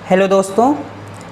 Hello दोस्तों,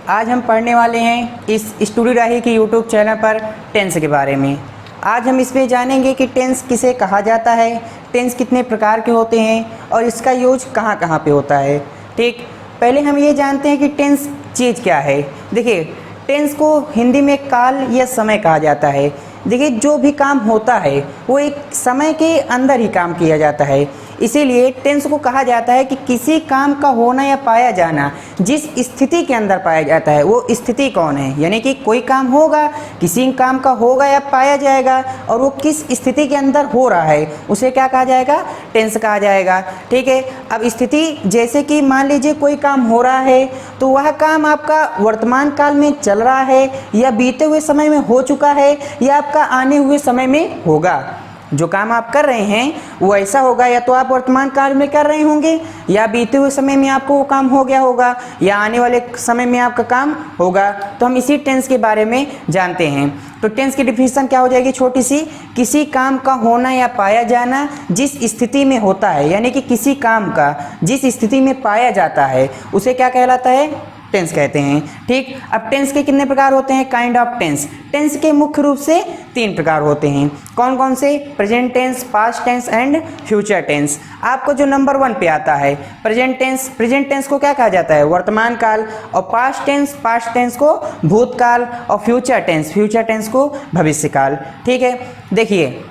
आज हम पढ़ने वाले हैं इस स्टूडी राही के यूट्यूब चैनल पर टेंस के बारे में। आज हम इसमें जानेंगे कि टेंस किसे कहा जाता है, टेंस कितने प्रकार के होते हैं और इसका यूज कहाँ कहाँ पे होता है। ठीक, पहले हम ये जानते हैं कि टेंस चीज़ क्या है। देखिए, टेंस को हिंदी में काल या समय कहा जाता है। देखिए, जो भी काम होता है वो एक समय के अंदर ही काम किया जाता है, इसीलिए टेंस को कहा जाता है कि किसी काम का होना या पाया जाना जिस स्थिति के अंदर पाया जाता है वो स्थिति कौन है। यानी कि कोई काम होगा, किसी काम का होगा या पाया जाएगा और वो किस स्थिति के अंदर हो रहा है उसे क्या कहा जाएगा, टेंस कहा जाएगा। ठीक है, अब स्थिति जैसे कि मान लीजिए कोई काम हो रहा है तो वह काम आपका वर्तमान काल में चल रहा है या बीते हुए समय में हो चुका है या आपका आने हुए समय में होगा। जो काम आप कर रहे हैं वो ऐसा होगा, या तो आप वर्तमान काल में कर रहे होंगे या बीते हुए समय में आपको वो काम हो गया होगा या आने वाले समय में आपका काम होगा। तो हम इसी टेंस के बारे में जानते हैं। तो टेंस की डिफिनीशन क्या हो जाएगी, छोटी सी, किसी काम का होना या पाया जाना जिस स्थिति में होता है, यानी कि किसी काम का जिस स्थिति में पाया जाता है उसे क्या कहलाता है, टेंस कहते हैं। ठीक, अब टेंस के कितने प्रकार होते हैं, काइंड ऑफ टेंस। टेंस के मुख्य रूप से 3 प्रकार होते हैं। कौन कौन से, present tense, past tense and future tense. आपको जो नंबर 1 पे आता है प्रेजेंट टेंस, प्रेजेंट टेंस को क्या कहा जाता है, वर्तमान काल। और पास्ट टेंस को भूतकाल और फ्यूचर टेंस को भविष्य काल। ठीक है, देखिए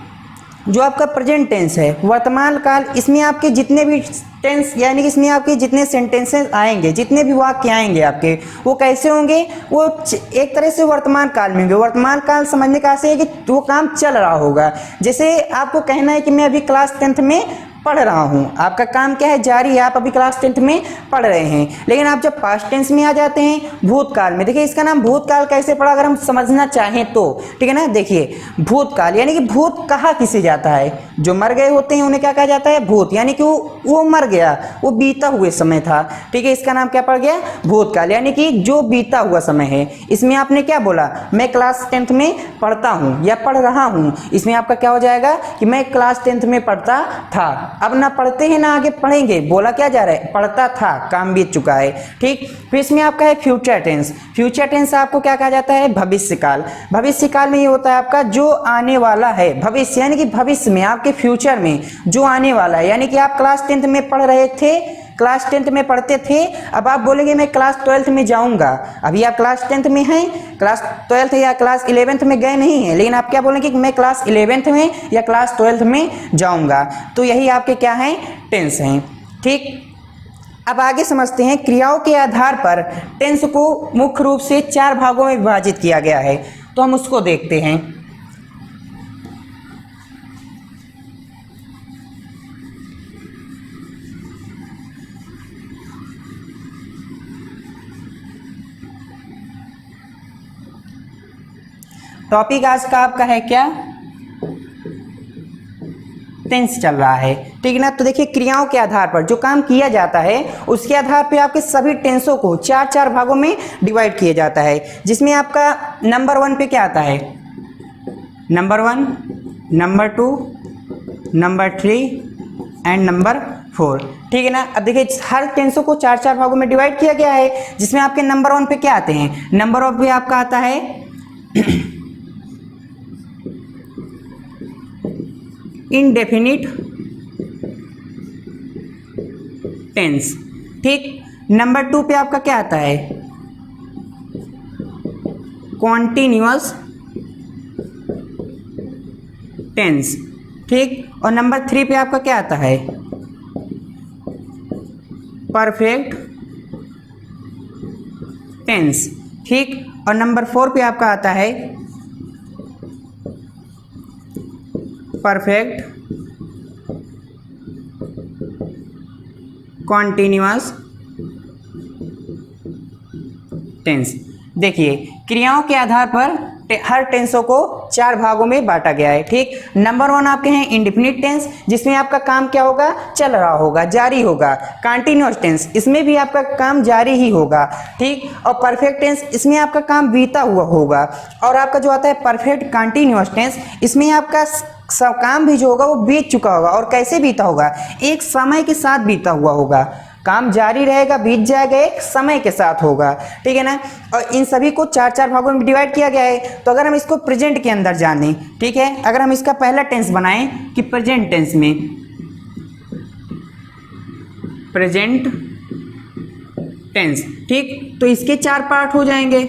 जो आपका प्रेजेंट टेंस है, वर्तमान काल, इसमें आपके जितने भी टेंस यानी कि इसमें आपके जितने सेंटेंसेस आएंगे, जितने भी वाक्य आएंगे आपके, वो कैसे होंगे, वो एक तरह से वर्तमान काल में होंगे। वर्तमान काल समझने का ऐसे है कि वो काम चल रहा होगा। जैसे आपको कहना है कि मैं अभी क्लास 10th में पढ़ रहा हूँ, आपका काम क्या है, जारी है, आप अभी क्लास 10th में पढ़ रहे हैं। लेकिन आप जब पास्ट टेंस में आ जाते हैं, भूतकाल में, देखिए इसका नाम भूतकाल कैसे पड़ा अगर हम समझना चाहें तो, ठीक है ना। देखिए भूतकाल यानी कि भूत कहा किसे जाता है, जो मर गए होते हैं उन्हें क्या कहा जाता है, भूत, यानी कि वो मर गया, वो बीता हुए समय था। ठीक है, इसका नाम क्या पड़ गया, भूतकाल, यानी कि जो बीता हुआ समय है। इसमें आपने क्या बोला, मैं क्लास 10th में पढ़ता हूँ या पढ़ रहा हूँ, इसमें आपका क्या हो जाएगा कि मैं क्लास 10th में पढ़ता था। अब ना पढ़ते हैं ना आगे पढ़ेंगे, बोला क्या जा रहा है, पढ़ता था, काम बीत चुका है। ठीक, फिर इसमें आपका है फ्यूचर टेंस। फ्यूचर टेंस आपको क्या कहा जाता है, भविष्य काल। भविष्य काल में ये होता है आपका जो आने वाला है, भविष्य यानी कि भविष्य में आपके फ्यूचर में जो आने वाला है। यानी कि आप क्लास 10th में पढ़ रहे थे, क्लास 10th में पढ़ते थे, अब आप बोलेंगे मैं क्लास 12th में जाऊंगा। अभी आप क्लास 10th में हैं, क्लास 12th या क्लास 11th में गए नहीं हैं, लेकिन आप क्या बोलेंगे कि मैं क्लास 11th में या क्लास 12th में जाऊंगा। तो यही आपके क्या हैं, टेंस हैं। ठीक, अब आगे समझते हैं क्रियाओं के आधार पर टेंस को मुख्य रूप से 4 भागों में विभाजित किया गया है, तो हम उसको देखते हैं। टॉपिक आज का आपका है क्या, टेंस चल रहा है, ठीक है ना। तो देखिए क्रियाओं के आधार पर जो काम किया जाता है उसके आधार पर आपके सभी टेंसों को 4 भागों में डिवाइड किया जाता है, जिसमें आपका नंबर 1 पे क्या आता है, number 1, number 2, number 3 and number 4। ठीक है ना। अब देखिए हर टेंसों को 4 भागों में डिवाइड किया गया है, जिसमें आपके नंबर 1 पे क्या आते हैं, नंबर 1 पे आपका आता है इनडेफिनिट टेंस। ठीक, नंबर 2 पे आपका क्या आता है, कॉन्टिन्यूअस टेंस। ठीक, और नंबर 3 पे आपका क्या आता है, परफेक्ट टेंस। ठीक, और नंबर 4 पे आपका आता है परफेक्ट कॉन्टिन्यूअस टेंस। देखिए क्रियाओं के आधार पर हर टेंसों को 4 भागों में बांटा गया है। ठीक, नंबर 1 आपके हैं इंडेफिनिट टेंस, जिसमें आपका काम क्या होगा, चल रहा होगा, जारी होगा। कंटिन्यूअस टेंस, इसमें भी आपका काम जारी ही होगा। ठीक, और परफेक्ट टेंस, इसमें आपका काम बीता हुआ होगा। और आपका जो आता है परफेक्ट कंटिन्यूअस टेंस, इसमें आपका सब काम भी जो होगा वो बीत चुका होगा। और कैसे बीता होगा? एक समय के साथ बीता हुआ होगा। काम जारी रहेगा, बीत जाएगा, एक समय के साथ होगा, ठीक है ना। और इन सभी को 4 भागों में डिवाइड किया गया है। तो अगर हम इसको प्रेजेंट के अंदर जानें, ठीक है, अगर हम इसका पहला टेंस बनाएं कि प्रेजेंट टेंस में, प्रेजेंट टेंस, ठीक, तो इसके 4 पार्ट हो जाएंगे।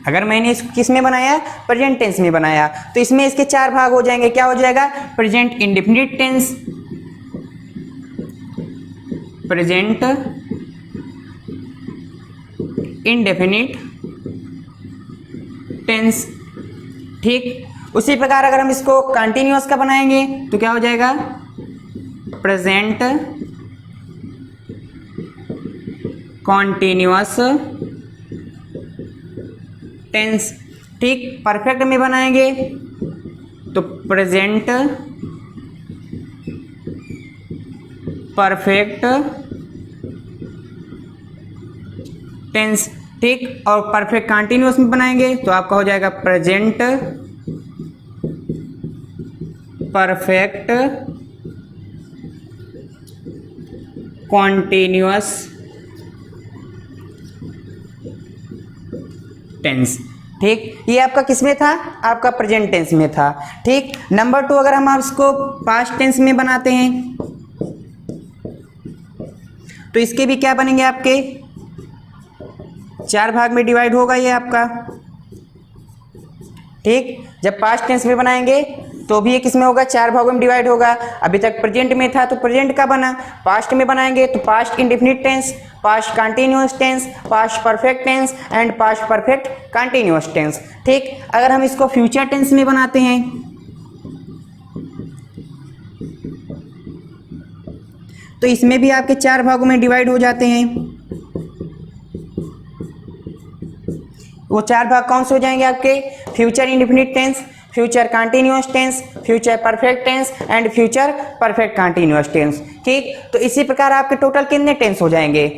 अगर मैंने इसको किस में बनाया? प्रेजेंट टेंस में बनाया, तो इसमें इसके 4 भाग हो जाएंगे। क्या हो जाएगा? Present indefinite tense, present indefinite tense, ठीक। उसी प्रकार अगर हम इसको कंटिन्यूअस का बनाएंगे तो क्या हो जाएगा? प्रेजेंट कॉन्टिन्यूअस टेंस, ठीक। परफेक्ट में बनाएंगे तो प्रेजेंट परफेक्ट टेंस, ठीक। और परफेक्ट कंटिन्यूअस में बनाएंगे तो आपका हो जाएगा प्रेजेंट परफेक्ट कॉन्टिन्यूअस टेंस, ठीक। ये आपका किस में था? आपका प्रेजेंट टेंस में था, ठीक। नंबर 2 अगर हम इसको पास्ट टेंस में बनाते हैं तो इसके भी क्या बनेंगे? आपके 4 भाग में डिवाइड होगा ये आपका, ठीक। जब पास्ट टेंस में बनाएंगे तो भी ये किस में होगा? 4 भागों में डिवाइड होगा। अभी तक प्रेजेंट में था तो प्रेजेंट का बना। पास्ट में बनाएंगे तो past indefinite tense, past continuous tense, past perfect tense and past perfect continuous tense, ठीक। अगर हम इसको फ्यूचर टेंस में बनाते हैं तो इसमें भी आपके 4 भागों में डिवाइड हो जाते हैं। वो 4 भाग कौन से हो जाएंगे आपके? Future indefinite tense, future continuous tense, future perfect tense and future perfect continuous tense, ठीक। तो इसी प्रकार आपके टोटल कितने टेंस हो जाएंगे?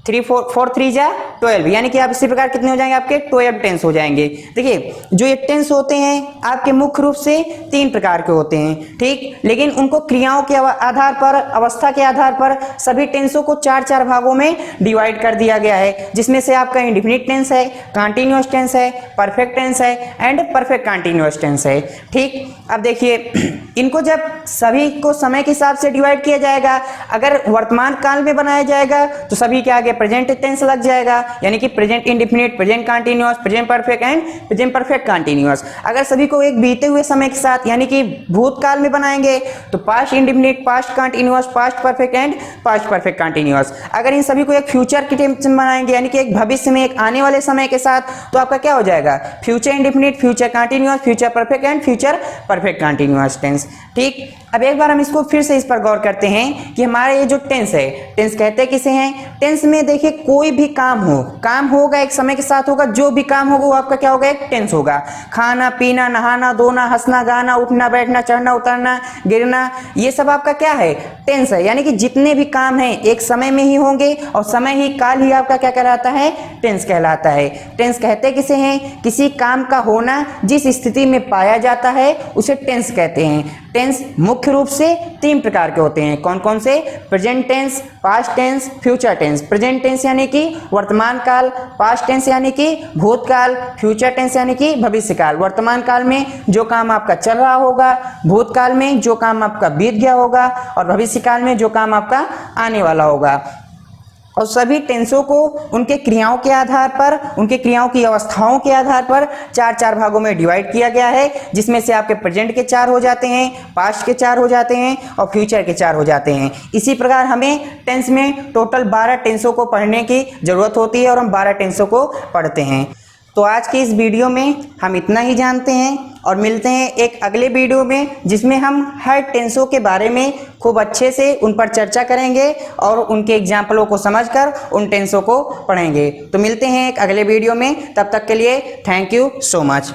3 4 3 जा 12, यानी कि आप इसी प्रकार कितने हो जाएंगे? आपके 12 टेंस हो जाएंगे। देखिए जो ये टेंस होते हैं आपके मुख्य रूप से 3 प्रकार के होते हैं, ठीक। लेकिन उनको क्रियाओं के आधार पर, अवस्था के आधार पर सभी टेंसों को 4 भागों में डिवाइड कर दिया गया है, जिसमें से आपका इंडेफिनिट टेंस है, कंटिन्यूअस टेंस है, परफेक्ट टेंस है एंड परफेक्ट कंटिन्यूअस टेंस है, ठीक। अब देखिए इनको जब सभी को समय के हिसाब से डिवाइड किया जाएगा, अगर वर्तमान काल में बनाया जाएगा तो सभी के आगे प्रेजेंट टेंस लग जाएगा, यानी कि present indefinite, present continuous, present perfect and present perfect continuous. अगर सभी को एक बीते हुए समय के साथ यानी कि भूतकाल में बनाएंगे तो past indefinite, past continuous, past perfect and past perfect continuous. अगर इन सभी को एक फ्यूचर के टेंस में बनाएंगे यानी कि एक भविष्य में, एक आने वाले समय के साथ, तो आपका क्या हो जाएगा? Future indefinite, future continuous, future perfect and future perfect continuous tense, ठीक। अब एक बार हम इसको फिर से इस पर गौर करते हैं कि हमारे ये जो टेंस है, टेंस कहते किसे हैं? टेंस में देखिए कोई भी काम होगा एक समय के साथ होगा, जो भी काम होगा वो आपका क्या होगा? एक टेंस होगा। खाना पीना, नहाना धोना, हंसना गाना, उठना बैठना, चढ़ना उतरना, गिरना, ये सब आपका क्या है? टेंस है। यानी कि जितने भी काम हैं एक समय में ही होंगे और समय ही काल ही आपका क्या कहलाता है? टेंस कहलाता है। टेंस कहते किसे हैं? किसी काम का होना जिस स्थिति में पाया जाता है उसे टेंस कहते हैं। टेंस मुख्य रूप से 3 प्रकार के होते हैं। कौन कौन से? Present tense, past tense, future tense. Present tense यानी कि वर्तमान काल, पास्ट टेंस यानी कि भूतकाल, फ्यूचर टेंस यानी कि भविष्य काल। वर्तमान काल में जो काम आपका चल रहा होगा, भूतकाल में जो काम आपका बीत गया होगा और भविष्य काल में जो काम आपका आने वाला होगा। और सभी टेंसों को उनके क्रियाओं के आधार पर, उनके क्रियाओं की अवस्थाओं के आधार पर 4 भागों में डिवाइड किया गया है, जिसमें से आपके प्रेजेंट के 4 हो जाते हैं, पास्ट के 4 हो जाते हैं और फ्यूचर के 4 हो जाते हैं। इसी प्रकार हमें टेंस में टोटल 12 टेंसों को पढ़ने की ज़रूरत होती है और हम 12 टेंसों को पढ़ते हैं। तो आज की इस वीडियो में हम इतना ही जानते हैं और मिलते हैं एक अगले वीडियो में, जिसमें हम हर टेंसों के बारे में खूब अच्छे से उन पर चर्चा करेंगे और उनके एग्जाम्पलों को समझकर उन टेंसों को पढ़ेंगे। तो मिलते हैं एक अगले वीडियो में, तब तक के लिए थैंक यू सो मच।